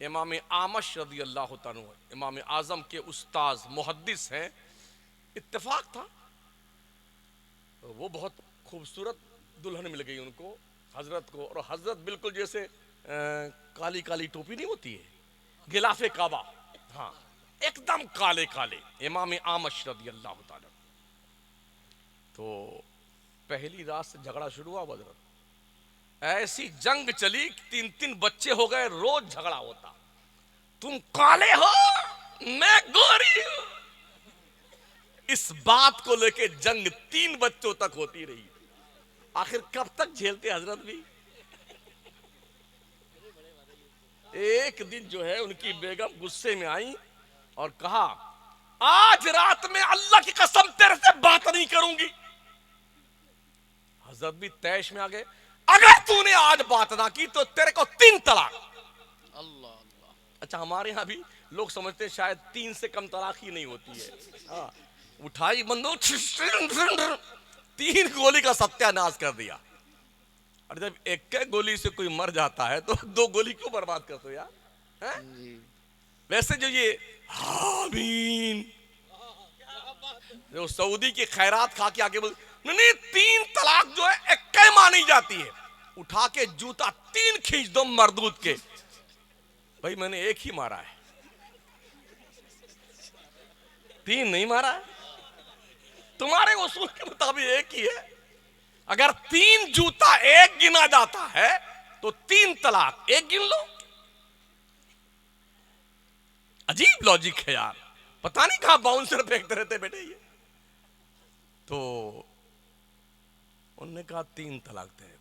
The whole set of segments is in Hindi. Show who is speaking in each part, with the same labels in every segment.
Speaker 1: इमाम आमश रज़ी अल्लाह तआला अन्हु इमाम आज़म के उस्ताद मुहद्दिस हैं। इत्तेफाक था, तो वो बहुत खूबसूरत दुल्हन मिल गई उनको, हजरत को। और हजरत बिल्कुल जैसे काली काली टोपी नहीं होती है, गिलाफे काबा, हाँ एकदम काले काले इमाम आमश रज़ी अल्लाह तआला। तो पहली रात से झगड़ा शुरू हुआ हजरत, ऐसी जंग चली, 3-3 बच्चे हो गए, रोज झगड़ा होता, तुम काले हो मैं गोरी हूं। इस बात को लेके जंग 3 बच्चों तक होती रही। आखिर कब तक झेलते हजरत भी। एक दिन जो है उनकी बेगम गुस्से में आई और कहा, आज रात में अल्लाह की कसम तेरे से बात नहीं करूंगी। हजरत भी तैश में आ गए, अगर तूने आज बात ना की तो तेरे को 3 तलाक।
Speaker 2: अल्लाह अल्लाह।
Speaker 1: अच्छा, हमारे यहाँ भी लोग समझते हैं शायद 3 से कम तलाक ही नहीं होती है। हाँ, उठाई बंदूक, 3 गोली का सत्यानाश कर दिया। और जब एक गोली से कोई मर जाता है तो 2 गोली क्यों बर्बाद करते हो यार, हैं?
Speaker 2: जी
Speaker 1: वैसे जो ये आमीन, जो सऊदी की खैरात खा के आगे बोल, नहीं नहीं 3 तलाक जो है एक मानी जाती है। उठा के जूता 3 खींच दो मरदूद के। भाई मैंने एक ही मारा है, 3 नहीं मारा है। तुम्हारे उसूल के मुताबिक एक ही है। अगर 3 जूता एक गिना जाता है तो 3 तलाक एक गिन लो। अजीब लॉजिक है यार, पता नहीं कहां बाउंसर फेंकते रहते बेटे ये। तो उन्होंने कहा 3 तलाक देगा,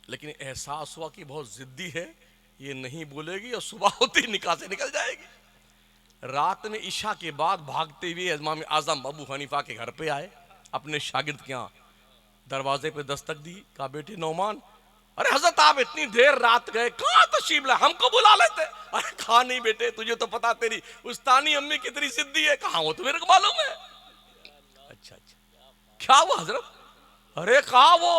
Speaker 1: लेकिन एहसास हुआ कि बहुत जिद्दी है, ये नहीं बोलेगी और सुबह होती निकाह से निकल जाएगी। रात में इशा के बाद भागते हुए इमाम आजम अबू हनीफा के घर पे आए, अपने शागिर्द के यहाँ दरवाजे पे दस्तक दी, कहा बेटे नौमान, अरे हजरत आप इतनी देर रात गए, कहाँ तशरीफ लाए, हमको बुला लेते। अरे कहा नहीं बेटे, तुझे तो पता तेरी उस्तानी अम्मी कितनी जिद्दी है। कहा वो तो मेरे को मालूम है। अच्छा अच्छा, क्या हुआ हजरत? अरे कहा वो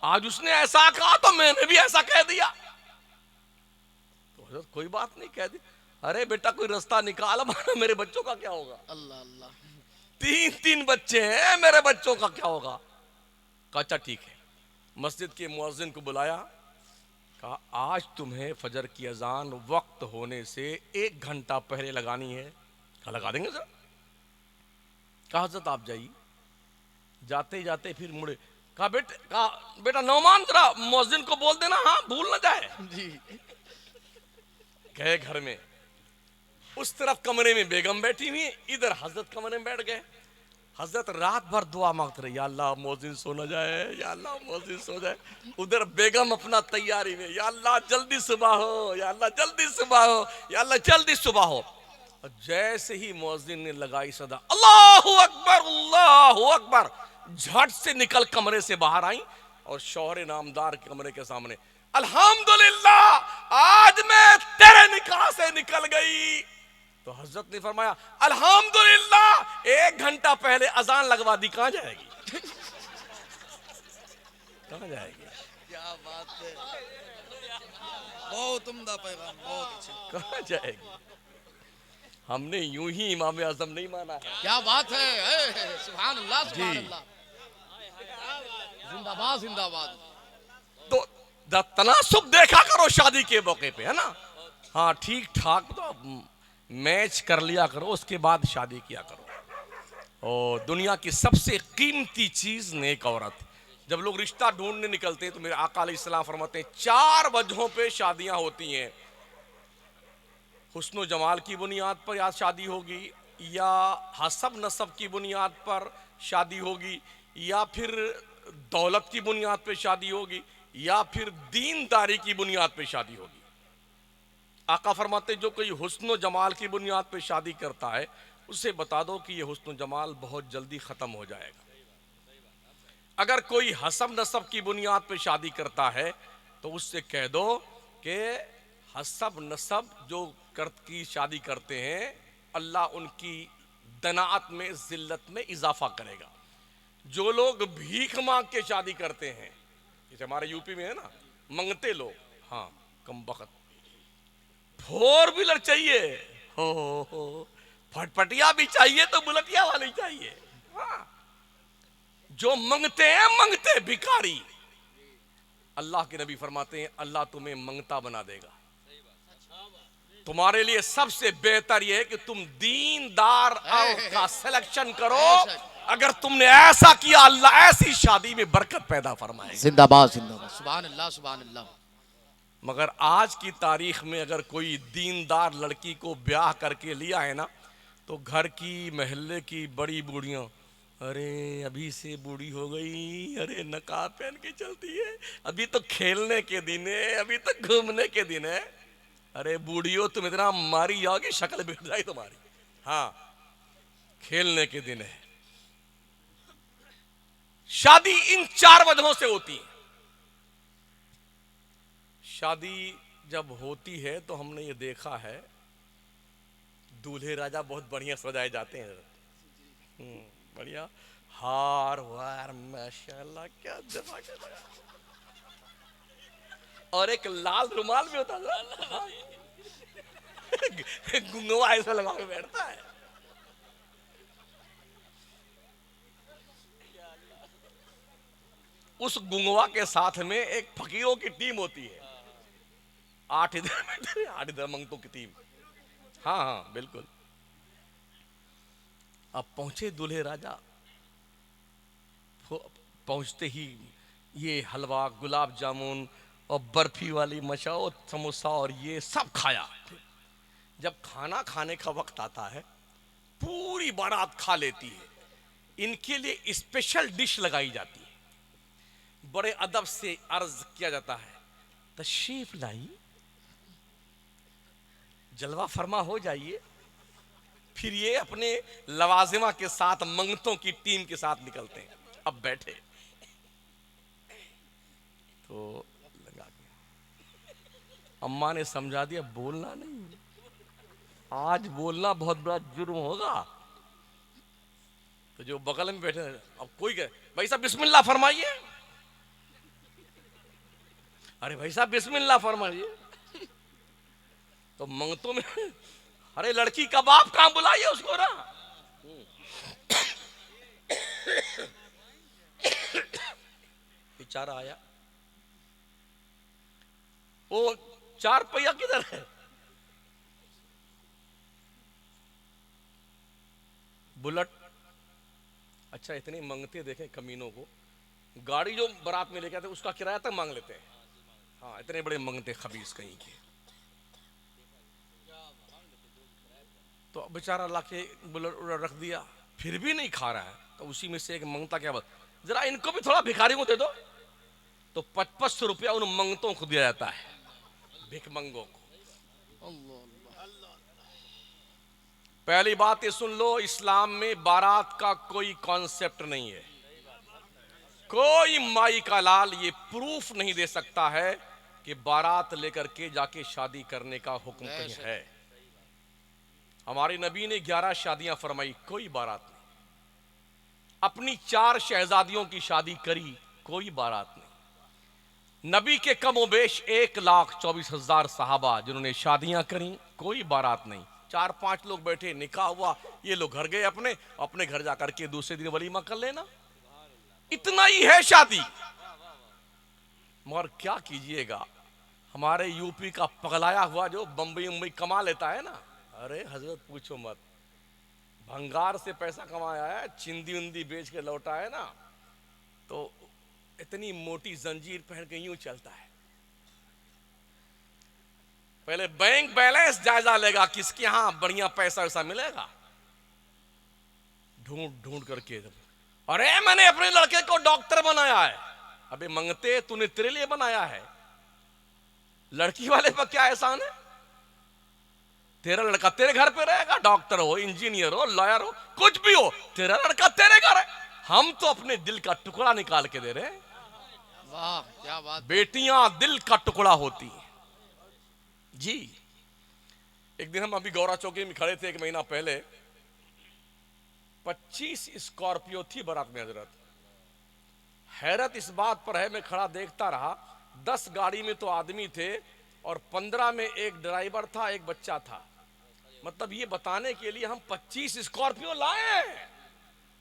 Speaker 1: आज उसने ऐसा कहा तो मैंने भी ऐसा कह दिया। तो हजरत कोई बात नहीं, कह दी। अरे बेटा कोई रास्ता निकाल, हमारा मेरे बच्चों का क्या होगा?
Speaker 2: अल्लाह अल्लाह।
Speaker 1: 3-3 बच्चे हैं, मेरे बच्चों का क्या होगा? कहा अच्छा ठीक है। मस्जिद के मुअज्जिन को बुलाया, कहा आज तुम्हें फजर की अजान वक्त होने से 1 घंटा पहले लगानी है। कहा लगा देंगे सर। कहा हजरत आप जाइए। जाते जाते फिर मुड़े, कहा बेटा नौमान जरा मुअज्जिन को बोल देना, हाँ भूल ना जाए।
Speaker 2: जी
Speaker 1: गए घर में, उस तरफ कमरे में बेगम बैठी हुई, इधर हजरत कमरे में बैठ गए। हजरत रात भर दुआ मांगते रहे, या अल्लाह मौजिन सो न जाए, या अल्लाह मौजिन सो जाए। उधर बेगम अपना तैयारी में, या अल्लाह जल्दी सुबह हो, या अल्लाह जल्दी सुबह हो, या अल्लाह जल्दी सुबह हो। और जैसे ही मौजिन ने लगाई सदा अल्लाहु अकबर अल्लाहु अकबर, झट से निकल कमरे से बाहर आई और शौहर नामदार के कमरे के सामने, अल्हम्दुलिल्लाह आज मैं तेरे निकाह से निकल गई। तो हजरत ने फरमाया अल्हम्दुलिल्लाह 1 घंटा पहले अजान लगवा दी, कहां जाएगी? कहां जाएगी?
Speaker 2: क्या बात है, बहुत उम्दा पैगाम, बहुत अच्छे।
Speaker 1: कहां जाएगी? हमने यूं ही इमाम आजम नहीं माना है।
Speaker 2: क्या बात है, सुभान अल्लाह
Speaker 1: जी,
Speaker 2: सुभान अल्लाह, जिंदाबाद जिंदाबाद।
Speaker 1: तो तनासुब देखा करो शादी के मौके पे, है ना? हाँ ठीक ठाक तो मैच कर लिया करो, उसके बाद शादी किया करो। और दुनिया की सबसे कीमती चीज नेक औरत। जब लोग रिश्ता ढूंढने निकलते हैं तो मेरे आका अलैहिस्सलाम फरमाते हैं 4 वजहों पे शादियां होती हैं। हुस्न जमाल की बुनियाद पर या शादी होगी, या हसब नसब की बुनियाद पर शादी होगी, या फिर दौलत की बुनियाद पर शादी होगी, या फिर दीनदारी की बुनियाद पर शादी होगी। आका फरमाते जो कोई हुस्न जमाल की बुनियाद पर शादी करता है, उसे बता दो कि यह हुस्न जमाल बहुत जल्दी ख़त्म हो जाएगा। अगर कोई हसब नसब की बुनियाद पर शादी करता है तो उससे कह दो कि हसब नसब जो की शादी करते हैं, अल्लाह उनकी दनाअत में जिल्लत में इजाफा करेगा। जो लोग भीख मांग के शादी करते हैं, जैसे हमारे यूपी में है ना, मंगते लोग, हाँ कम बखत फोर व्हीलर चाहिए, हो फटफटिया भी चाहिए तो बुलेटिया वाली चाहिए। हाँ। जो मंगते हैं मंगते भिखारी, अल्लाह के नबी फरमाते हैं अल्लाह तुम्हें मंगता बना देगा। तुम्हारे लिए सबसे बेहतर यह है कि तुम दीनदार औरत का सिलेक्शन करो। अगर तुमने ऐसा किया अल्लाह ऐसी शादी में बरकत पैदा फरमाएगा।
Speaker 2: जिंदाबाद जिंदाबाद, सुभान अल्लाह सुभान अल्लाह।
Speaker 1: मगर आज की तारीख में अगर कोई दीनदार लड़की को ब्याह करके लिया है ना, तो घर की महल्ले की बड़ी बूढ़ियां, अरे अभी से बूढ़ी हो गई, अरे नकाब पहन के चलती है, अभी तो खेलने के दिन है, अभी तो घूमने के दिन है। अरे बूढ़ियों तुम इतना मारी जाओगी शक्ल बिगड़ जाएगी तुम्हारी। हाँ, खेलने के दिन है। शादी इन 4 वजहों से होती है। शादी जब होती है तो हमने ये देखा है दूल्हे राजा बहुत बढ़िया सजाए जाते हैं। बढ़िया हार वार माशाल्लाह क्या जमा के लगा, और एक लाल रुमाल भी होता है, गुंगवा ऐसा लगा के बैठता है। उस गुंगवा के साथ में एक फकीरों की टीम होती है, 8 इधर मंगतों की टीम। हाँ हाँ बिल्कुल। अब पहुंचे दूल्हे राजा, पहुंचते ही ये हलवा गुलाब जामुन और बर्फी वाली मचाओ समोसा और ये सब खाया। जब खाना खाने का वक्त आता है पूरी बारात खा लेती है, इनके लिए स्पेशल डिश लगाई जाती है। बड़े अदब से अर्ज किया जाता है तशरीफ लाई, जलवा फरमा हो जाइए। फिर ये अपने लवाजिमा के साथ मंगतों की टीम के साथ निकलते हैं। अब बैठे तो लगा गया, अम्मा ने समझा दिया बोलना नहीं, आज बोलना बहुत बड़ा जुर्म होगा। तो जो बगल में बैठे, अब कोई कहे भाई साहब बिस्मिल्लाह फरमाइए, अरे भाई साहब बिस्मिल्लाह फरमाइए। तो मंगतों में अरे लड़की का बाप कहां, बुलाइए उसको ना। बेचारा आया, वो 4 पहिया किधर है? बुलेट। अच्छा इतने मंगते देखे कमीनों को, गाड़ी जो बारात में लेके आते उसका किराया तक मांग लेते हैं। हाँ इतने बड़े मंगते खबीस कहीं के। तो बेचारा लाके बुलेट रख दिया, फिर भी नहीं खा रहा है। तो उसी में से एक मंगता क्या बात, जरा इनको भी थोड़ा भिखारी को दे दो। तो 5500 रुपया उन मंगतों को दिया जाता है, भिख मंगों को। पहली बात ये सुन लो, इस्लाम में बारात का कोई कॉन्सेप्ट नहीं है। कोई माई का लाल ये प्रूफ नहीं दे सकता है कि बारात लेकर के जाके शादी करने का हुक्म कहीं है। हमारे नबी ने 11 शादियां फरमाई, कोई बारात नहीं। अपनी 4 शहजादियों की शादी करी, कोई बारात नहीं। नबी के कमोबेश 1,24,000 सहाबा जिन्होंने शादियां करी, कोई बारात नहीं। 4-5 लोग बैठे, निकाह हुआ, ये लोग घर गए अपने अपने घर जाकर के दूसरे दिन वलीमा कर लेना, इतना ही है शादी। मगर क्या कीजिएगा, हमारे यूपी का पगलाया हुआ जो बम्बई उम्बई कमा लेता है ना, अरे हजरत पूछो मत, भंगार से पैसा कमाया है, चिंदी उंदी बेच के लौटा है ना, तो इतनी मोटी जंजीर पहन के यूं चलता है। पहले बैंक बैलेंस जायजा लेगा किसके यहां बढ़िया पैसा वैसा मिलेगा, ढूंढ ढूंढ करके। अरे मैंने अपने लड़के को डॉक्टर बनाया है। अबे मंगते तूने तेरे लिए बनाया है, लड़की वाले पर क्या एहसान है? तेरा लड़का तेरे घर पे रहेगा, डॉक्टर हो, इंजीनियर हो, लॉयर हो, कुछ भी हो, तेरा लड़का तेरे घर है। हम तो अपने दिल का टुकड़ा निकाल के दे रहे हैं।
Speaker 2: वाह क्या बात।
Speaker 1: बेटियां दिल का टुकड़ा होती हैं जी। एक दिन हम अभी गौरा चौकी में खड़े थे 1 महीना पहले, 25 स्कॉर्पियो थी बारात में हजरत। हैरत इस बात पर है, मैं खड़ा देखता रहा, 10 गाड़ी में तो आदमी थे, और 15 में एक ड्राइवर था, एक बच्चा था। मतलब ये बताने के लिए हम 25 स्कॉर्पियो लाए हैं।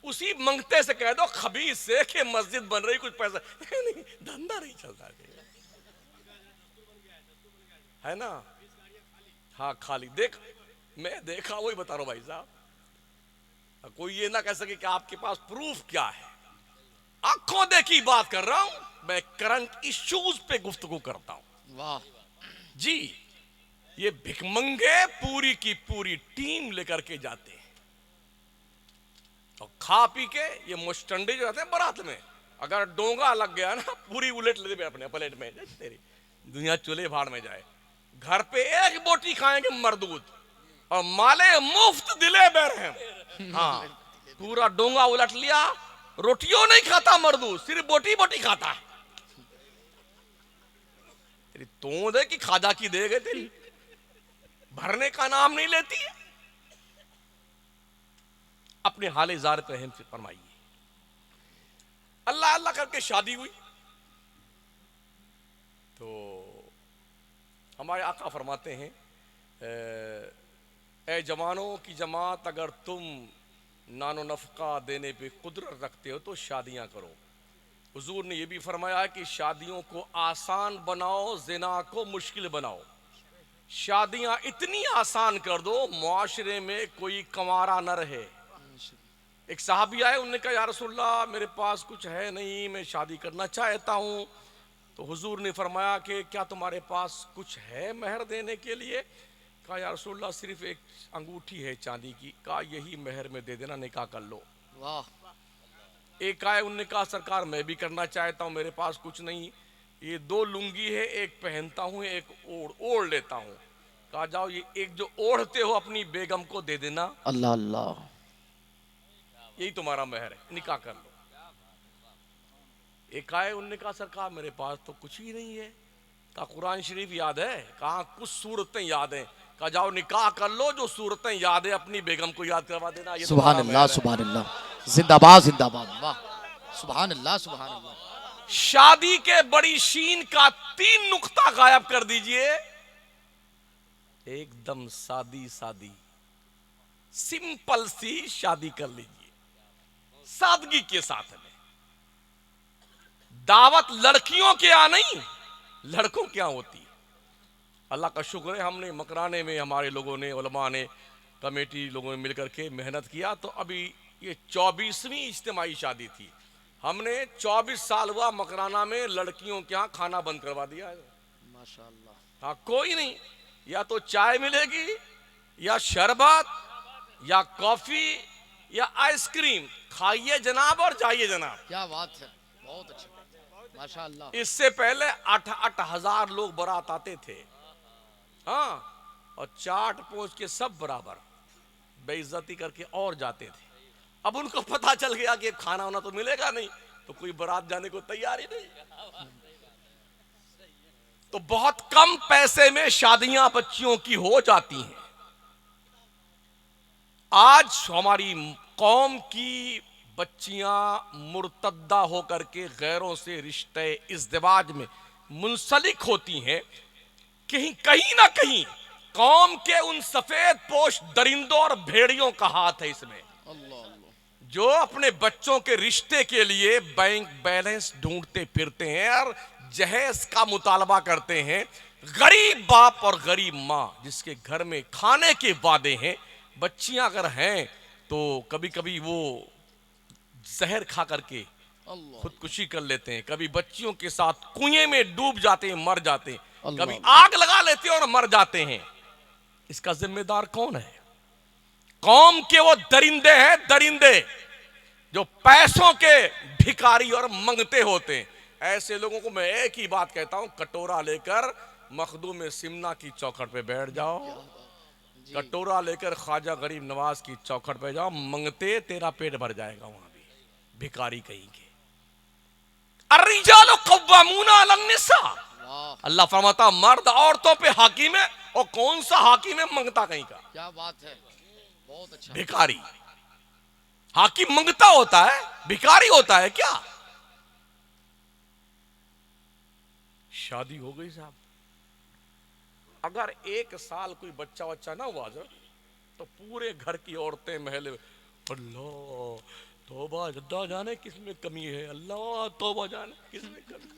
Speaker 1: उसी मंगते से कह दो खबीस से कि मस्जिद बन रही, कुछ पैसा नहीं, धंधा नहीं चलता है ना। हाँ खाली देख, मैं देखा वही बता रहा हूं भाई साहब। कोई ये ना कह सके कि आपके पास प्रूफ क्या है। आंखों देखी बात कर रहा हूं मैं, करंट इश्यूज पे गुफ्तगू करता हूं।
Speaker 2: वाह
Speaker 1: जी, ये भिखमंगे पूरी की पूरी टीम लेकर के जाते हैं और खा पी के ये मुस्टंडे जो रहते हैं बारात में, अगर डोंगा लग गया ना पूरी उलट लेते अपने प्लेट में, तेरी दुनिया चूल्हे भाड़ में जाए। घर पे एक बोटी खाएंगे मरदूद और माले मुफ्त दिले बैरहम। हाँ, पूरा डोंगा उलट लिया, रोटियों नहीं खाता मरदूद, सिर्फ बोटी बोटी खाता है। तेरी तोंद है कि खाजा की दे गए, तेरी भरने का नाम नहीं लेती है। अपने हाले जार पे रहम फरमाइए। अल्लाह अल्लाह करके शादी हुई तो हमारे आका फरमाते हैं, ए जवानों की जमात, अगर तुम नानो नफका देने पे कुदरत रखते हो तो शादियां करो। हुजूर ने यह भी फरमाया है कि शादियों को आसान बनाओ, जिना को मुश्किल बनाओ। शादियां इतनी आसान कर दो मुआशरे में कोई कंवारा न रहे। एक साहबी आए, उन्होंने कहा या रसूलल्लाह मेरे पास कुछ है नहीं, मैं शादी करना चाहता हूँ। तो हुजूर ने फरमाया कि क्या तुम्हारे पास कुछ है महर देने के लिए? कहा या रसूलल्लाह सिर्फ एक अंगूठी है चांदी की। कहा यही महर में दे देना, निकाह कर लो।
Speaker 2: वाह।
Speaker 1: एक आए, उनने कहा सरकार मैं भी करना चाहता हूँ, मेरे पास कुछ नहीं, ये 2 लुंगी है, एक पहनता हूँ एक ओढ़ लेता हूँ। कहा जाओ ये एक जो ओढ़ते हो अपनी बेगम को दे देना,
Speaker 2: अल्लाह अल्लाह,
Speaker 1: यही तुम्हारा महर है, निकाह कर लो। एक आए, उनने कहा सरकार मेरे पास तो कुछ ही नहीं है। कहा कुरान शरीफ याद है? कहा कुछ सूरतें याद हैं। कहा जाओ निकाह कर लो, जो सूरतें याद है अपनी बेगम को याद करवा देना, ये
Speaker 2: सुभान
Speaker 1: तुम्हारा
Speaker 2: अल्लाह
Speaker 1: महर है।
Speaker 2: सुभान अल्लाह, जिंदाबाद जिंदाबाद। वाह, सुभान अल्लाह सुभान अल्लाह।
Speaker 1: शादी के बड़ी शीन का 3 नुक्ता गायब कर दीजिए, एकदम सादी सादी सिंपल सी शादी कर लीजिए, सादगी के साथ में। दावत लड़कियों के यहाँ नहीं, लड़कों के यहाँ होती है। अल्लाह का शुक्र है, हमने मकराने में हमारे लोगों ने, उलमा ने, कमेटी लोगों ने मिलकर के मेहनत किया, तो अभी ये 24वीं इज्तिमाई शादी थी। हमने 24 साल हुआ मकराना में लड़कियों के यहाँ खाना बंद करवा दिया है।
Speaker 2: माशाअल्लाह।
Speaker 1: हाँ कोई नहीं, या तो चाय मिलेगी या शरबत या कॉफी या आइसक्रीम, खाइए जनाब और जाइए जनाब।
Speaker 2: क्या बात है, बहुत अच्छा माशाअल्लाह।
Speaker 1: इससे पहले 8 हजार लोग बारात आते थे, हाँ, और चाट पहुंच के सब बराबर बेइज्जती करके और जाते थे। अब उनको पता चल गया कि खाना वाना तो मिलेगा नहीं, तो कोई बारात जाने को तैयार ही नहीं। तो बहुत कम पैसे में शादियां बच्चियों की हो जाती हैं। आज हमारी कौम की बच्चियां मुर्तद्दा होकर के गैरों से रिश्ते इज़्दिवाज में मुंसलिक होती हैं। कहीं ना कहीं कौम के उन सफेद पोश दरिंदों और भेड़ियों का हाथ है इसमें, जो अपने बच्चों के रिश्ते के लिए बैंक बैलेंस ढूंढते फिरते हैं और जहेज का मुतालबा करते हैं। गरीब बाप और गरीब माँ जिसके घर में खाने के वादे हैं, बच्चियां अगर हैं तो कभी कभी वो जहर खा करके खुदकुशी कर लेते हैं, कभी बच्चियों के साथ कुएं में डूब जाते हैं, मर जाते हैं, कभी आग लगा लेते हैं और मर जाते हैं। इसका जिम्मेदार कौन है? कौम के वो दरिंदे हैं, दरिंदे जो पैसों के भिखारी और मंगते होते हैं। ऐसे लोगों को मैं एक ही बात कहता हूं, कटोरा लेकर मखदूम में सिमना की चौखट पे बैठ जाओ, कटोरा लेकर ख्वाजा गरीब नवाज की चौखट पे जाओ, मंगते तेरा पेट भर जाएगा वहां भी, भिखारी कहीं के। अर्रिजालु कव्वामूना अलन निसा, अल्लाह फरमाता मर्द औरतों पे हाकिम है, और कौन सा हाकिम है? मंगता कहीं का।
Speaker 2: क्या बात है, बहुत अच्छा।
Speaker 1: भिखारी, हाकिम मंगता होता है, भिखारी होता है क्या? शादी हो गई साहब, अगर 1 साल कोई बच्चा बच्चा ना हुआ सर, तो पूरे घर की औरतें महल, अल्लाह तौबा, जद्दा जाने किसमें कमी है, अल्लाह तौबा जाने किसमें कमी।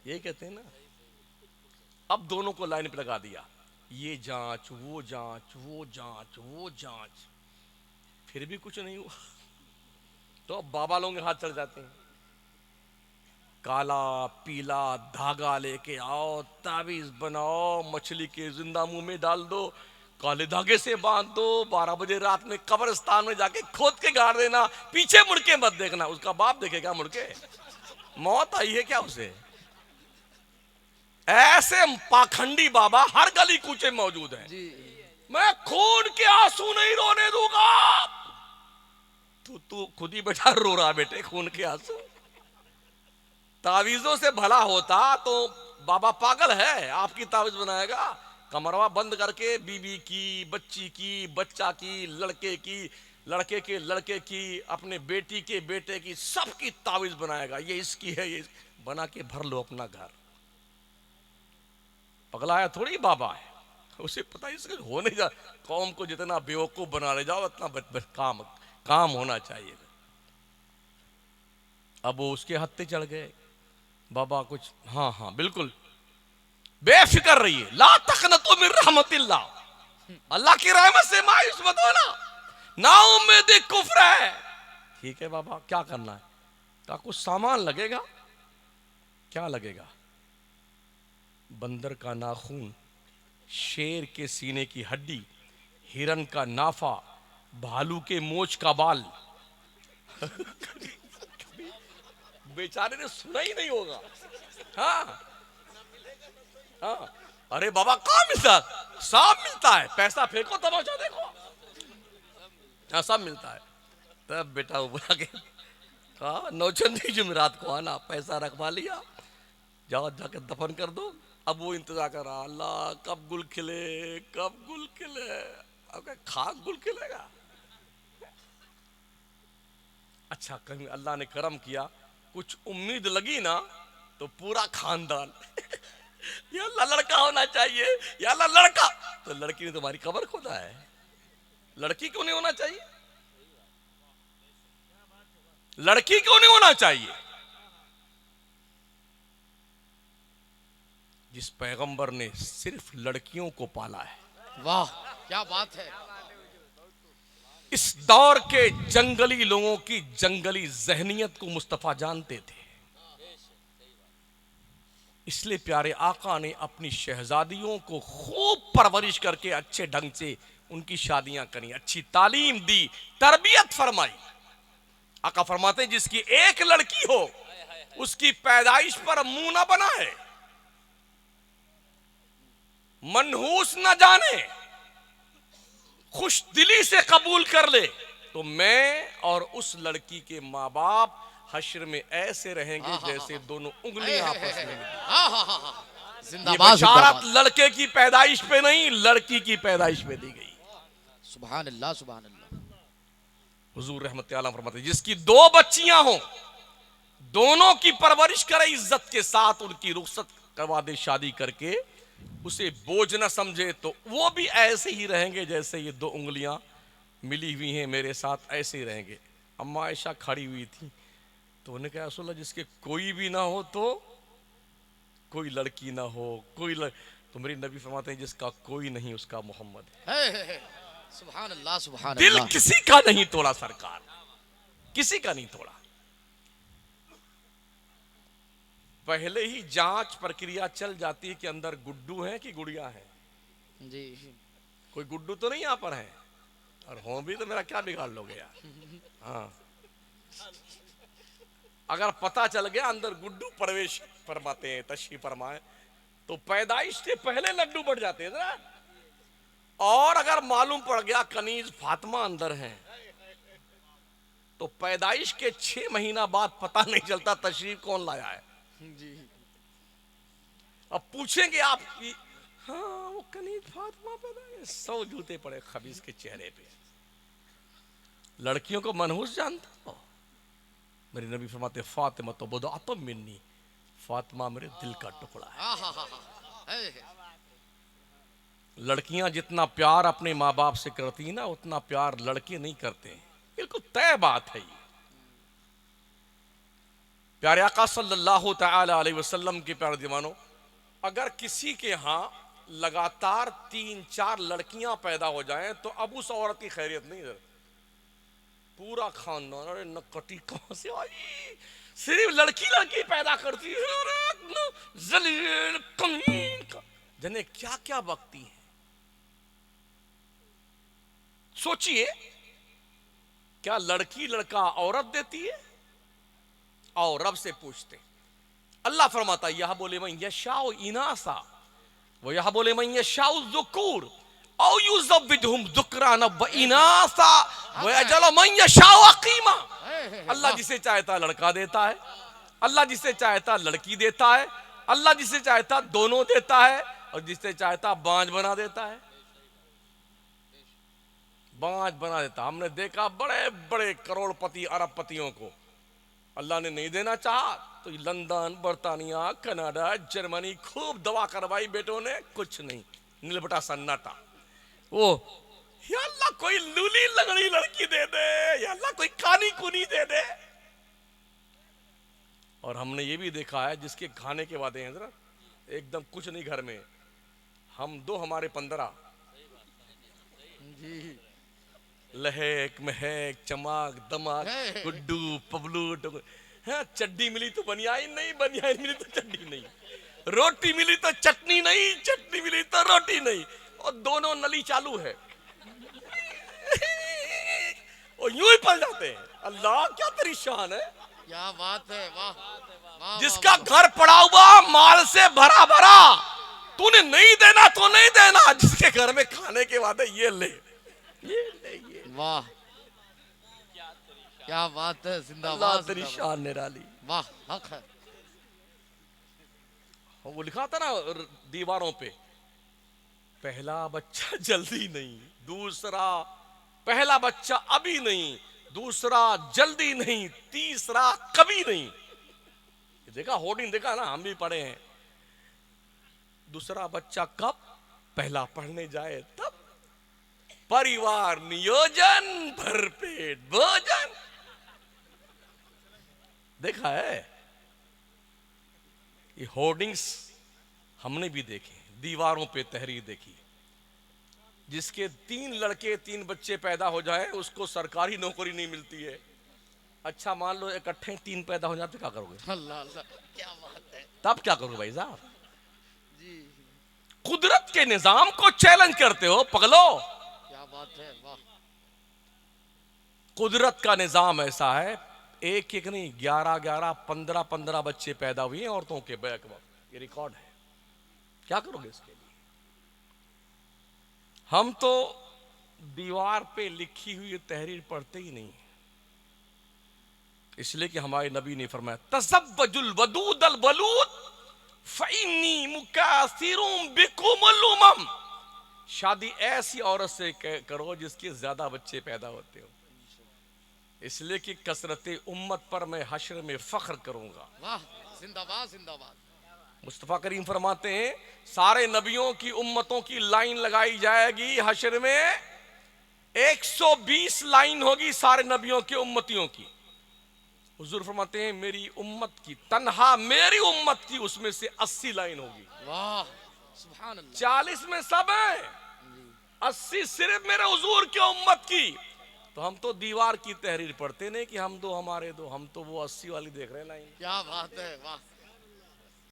Speaker 1: ये कहते हैं ना। अब दोनों को लाइन पे लगा दिया, ये जांच वो जांच, वो जांच वो जांच, फिर भी कुछ नहीं हुआ। तो अब बाबा लोग के हाथ चढ़ जाते हैं, काला पीला धागा लेके आओ, ताबीज बनाओ, मछली के जिंदा मुंह में डाल दो, काले धागे से बांध दो, 12 बजे रात में कब्रिस्तान में जाके खोद के गाड़ देना, पीछे मुड़ के मत देखना। उसका बाप देखेगा मुड़ के, मौत आई है क्या उसे। ऐसे पाखंडी बाबा हर गली कूचे मौजूद हैं।
Speaker 2: जी
Speaker 1: मैं खून के आंसू नहीं रोने दूंगा। तू खुद ही बेटा रो रहा बेटे खून के आंसू। तावीजों से भला होता तो बाबा पागल है, आपकी तावीज बनाएगा। कमरवा बंद करके बीबी की, बच्ची की, बच्चा की, लड़के की, लड़के के लड़के की, अपने बेटी के बेटे की, सबकी तावीज बनाएगा। ये इसकी है, ये बना के भर लो अपना घर। पगलाया थोड़ी बाबा है, उसे पता है इसके हो नहीं जा। कौम को जितना बेवकूफ बना ले जाओ उतना काम होना चाहिए। अब वो उसके हत्थे चढ़ गए। बाबा कुछ हाँ हाँ बिल्कुल बेफिक्र रहिए, ला तक़नतू मिन रहमतिल्लाह, अल्लाह की रहमत से मायूस मत होना, ना उम्मीद कुफ्र है। ठीक है बाबा क्या करना है? क्या कुछ सामान लगेगा? क्या लगेगा? बंदर का नाखून, शेर के सीने की हड्डी, हिरन का नाफा, भालू के मोच का बाल। बेचारे ने सुना ही नहीं होगा। हाँ हाँ, अरे बाबा कहाँ मिलता? सब मिलता है, पैसा फेंको तमाशा देखो। हाँ सब मिलता है। तब बेटा वो बुला के कहा नौचंदी जुमेरात को आना, पैसा रखवा लिया, जाओ जाके दफन कर दो। अब वो इंतजार कर रहा, अल्लाह कब गुल खिले, कब गुल खिले। अब खाक गुल खिलेगा। अच्छा कहीं अल्लाह ने करम किया, कुछ उम्मीद लगी ना, तो पूरा खानदान या अल्लाह लड़का होना चाहिए, या अल्लाह लड़का। तो लड़की ने तुम्हारी कब्र खोदा है, लड़की क्यों नहीं होना चाहिए? लड़की क्यों नहीं होना चाहिए? जिस पैगंबर ने सिर्फ लड़कियों को पाला है।
Speaker 2: वाह क्या बात है।
Speaker 1: इस दौर के जंगली लोगों की जंगली जहनियत को मुस्तफा जानते थे, इसलिए प्यारे आका ने अपनी शहजादियों को खूब परवरिश करके अच्छे ढंग से उनकी शादियां करी, अच्छी तालीम दी, तरबियत फरमाई। आका फरमाते जिसकी एक लड़की हो उसकी पैदाइश पर मुंह ना बनाए, मनहूस न जाने, खुश दिली से कबूल कर ले, तो मैं और उस लड़की के माँ बाप हश्र में ऐसे रहेंगे जैसे दोनों उंगलियां आपस में मिली।
Speaker 2: जिंदाबाद
Speaker 1: बशारत लड़के की पैदाइश पे नहीं, लड़की की पैदाइश पे दी गई।
Speaker 2: सुभान अल्लाह सुभान अल्लाह।
Speaker 1: हुजूर रहमत आलम फरमाते जिसकी 2 बच्चियां हों, दोनों की परवरिश करे इज्जत के साथ, उनकी रुखसत करवा दे शादी करके, उसे बोझ न समझे, तो वो भी ऐसे ही रहेंगे जैसे ये 2 उंगलियां मिली हुई हैं मेरे साथ, ऐसे ही रहेंगे। अम्मा आयशा खड़ी हुई थी, तो उन्हें कहा रसूलल्लाह जिसके कोई भी ना हो, तो कोई लड़की ना हो, तो मेरी नबी फरमाते हैं जिसका कोई नहीं उसका मोहम्मद है।
Speaker 2: सुभान अल्लाह सुभान
Speaker 1: दिल
Speaker 2: अल्लाह।
Speaker 1: किसी का नहीं तोड़ा सरकार, किसी का नहीं तोड़ा। पहले ही जांच प्रक्रिया चल जाती है कि अंदर गुड्डू है कि गुड़िया है।
Speaker 2: जी
Speaker 1: कोई गुड्डू तो नहीं यहाँ पर है, और हो भी तो मेरा क्या बिगाड़ लोगे यार। हाँ अगर पता चल गया अंदर गुड्डू प्रवेश फरमाते हैं, तशरीफ फरमाए, तो पैदाइश से पहले लड्डू बढ़ जाते हैं ना। और अगर मालूम पड़ गया कनीज फातिमा अंदर है, तो पैदाइश के 6 महीना बाद पता नहीं चलता तशरीफ कौन लाया है।
Speaker 2: जी
Speaker 1: अब पूछेंगे आप कि हाँ वो कनीज फातिमा पैदा है, 100 जूते पड़े खबीस के चेहरे पे। लड़कियों को मनहूस जानता हो? मेरी नबी फरमाते फातिमा तो बदअतुम मिन्नी, फातिमा मेरे दिल का टुकड़ा है।
Speaker 2: हाँ हाँ हाँ हाँ।
Speaker 1: लड़कियां जितना प्यार अपने माँ बाप से करती हैं ना, उतना प्यार लड़के नहीं करते हैं। बिल्कुल तय बात है ये। प्यारे आका सल्लल्लाहु तआला अलैहि वसल्लम के प्यारे दीवानों, अगर किसी के यहाँ लगातार 3-4 लड़कियां पैदा हो जाएं तो अब उस औरत की खैरियत नहीं है। पूरा खानदान, अरे नकटी कहां से आई, सिर्फ लड़की लड़की पैदा करती है, जलील कमीन का जने क्या क्या बकती है। सोचिए, क्या लड़की लड़का औरत देती है? और रब से पूछते। अल्लाह फरमाता यह बोले मैं यशाउ इनासा वो यह बोले मैं यशाउ ज़ुकूर औ युज़व्विजुहुम ज़ुक्रान व इनासा व यजअलु मन यशाउ अक़ीमा। अल्लाह जिसे चाहता लड़का देता है, अल्लाह जिसे चाहता लड़की देता है, अल्लाह जिसे चाहता दोनों देता है, और जिसे चाहता बांझ बना देता है। बांझ बना देता। हमने देखा बड़े बड़े करोड़पति अरबपतियों को अल्लाह ने नहीं देना चाहा तो लंदन, बर्तानिया, कनाडा, जर्मनी खूब दवा करवाई बेटों ने, कुछ नहीं, नीलबटा सन्नाटा। वो या अल्लाह कोई लूली लगड़ी लड़की दे दे, या अल्लाह कोई कानी कुनी दे दे। और हमने ये भी देखा है जिसके खाने के वादे हैं जरा एकदम कुछ नहीं घर में, हम दो हमारे 15
Speaker 2: जी।
Speaker 1: लहक महक चमक दमक गुड्डू पबलू है। चड्डी मिली तो बनियाइन नहीं, बनियाइन मिली तो चड्डी नहीं, रोटी मिली तो चटनी नहीं, चटनी मिली तो रोटी नहीं, और दोनों नली चालू है और यूं ही पल जाते हैं। अल्लाह क्या तेरी शान है,
Speaker 2: क्या बात है, वाह।
Speaker 1: जिसका घर पड़ा हुआ माल से भरा भरा, तूने नहीं देना तो नहीं देना, जिसके घर में खाने के वादे ये ले ये ले ये।
Speaker 2: वाह क्या बात है,
Speaker 1: अल्लाह
Speaker 2: जिंदाबाद
Speaker 1: तेरी शान निराली।
Speaker 2: वाह, हक है।
Speaker 1: वो लिखा था ना दीवारों पे, पहला बच्चा जल्दी नहीं, दूसरा पहला बच्चा अभी नहीं, दूसरा जल्दी नहीं, तीसरा कभी नहीं। देखा होर्डिंग देखा ना, हम भी पढ़े हैं। दूसरा बच्चा कब? पहला पढ़ने जाए तब। परिवार नियोजन, भरपेट भोजन। देखा है ये होर्डिंग्स, हमने भी देखे, दीवारों पे तहरीर देखी। जिसके 3 लड़के 3 बच्चे पैदा हो जाए उसको सरकारी नौकरी नहीं मिलती है। अच्छा मान लो इकट्ठे 3 पैदा हो जाते, क्या करोगे?
Speaker 2: अल्लाह अल्लाह, क्या बात है
Speaker 1: तब क्या करोगे भाई साहब?
Speaker 2: जी।
Speaker 1: कुदरत के निजाम को चैलेंज करते हो पगलो।
Speaker 2: क्या बात है, वाह।
Speaker 1: कुदरत का निजाम ऐसा है, एक एक नहीं 11-11, 15-15 बच्चे पैदा हुए हैं औरतों के बैक वक्त। ये रिकॉर्ड है। क्या करोगे इसके लिए? हम तो दीवार पे लिखी हुई तहरीर पढ़ते ही नहीं, इसलिए कि हमारे नबी ने फरमाया तज़व्वजुल वदूदल वलूद फ़इन्नी मुकासिरुम बिकुमुल उमम। शादी ऐसी औरत से करो जिसके ज्यादा बच्चे पैदा होते हो, इसलिए कि कसरत उम्मत पर मैं हश्र में फख्र करूंगा।
Speaker 2: वाह, जिंदाबाद जिंदाबाद।
Speaker 1: मुस्तफा करीम फरमाते हैं सारे नबियों की उम्मतों की लाइन लगाई जाएगी हश्र में, 120 लाइन होगी सारे नबियों की उम्मतियों की। हुजूर फरमाते हैं मेरी उम्मत की, तन्हा मेरी उम्मत की, उसमें से 80 लाइन होगी।
Speaker 2: वाह, सुभान अल्लाह।
Speaker 1: 40 में सब है, 80 सिर्फ मेरे हुजूर की उम्मत की। तो हम तो दीवार की तहरीर पढ़ते नहीं कि हम दो हमारे दो, हम तो वो 80 वाली देख रहे हैं लाइन।
Speaker 2: क्या बात है, वाह।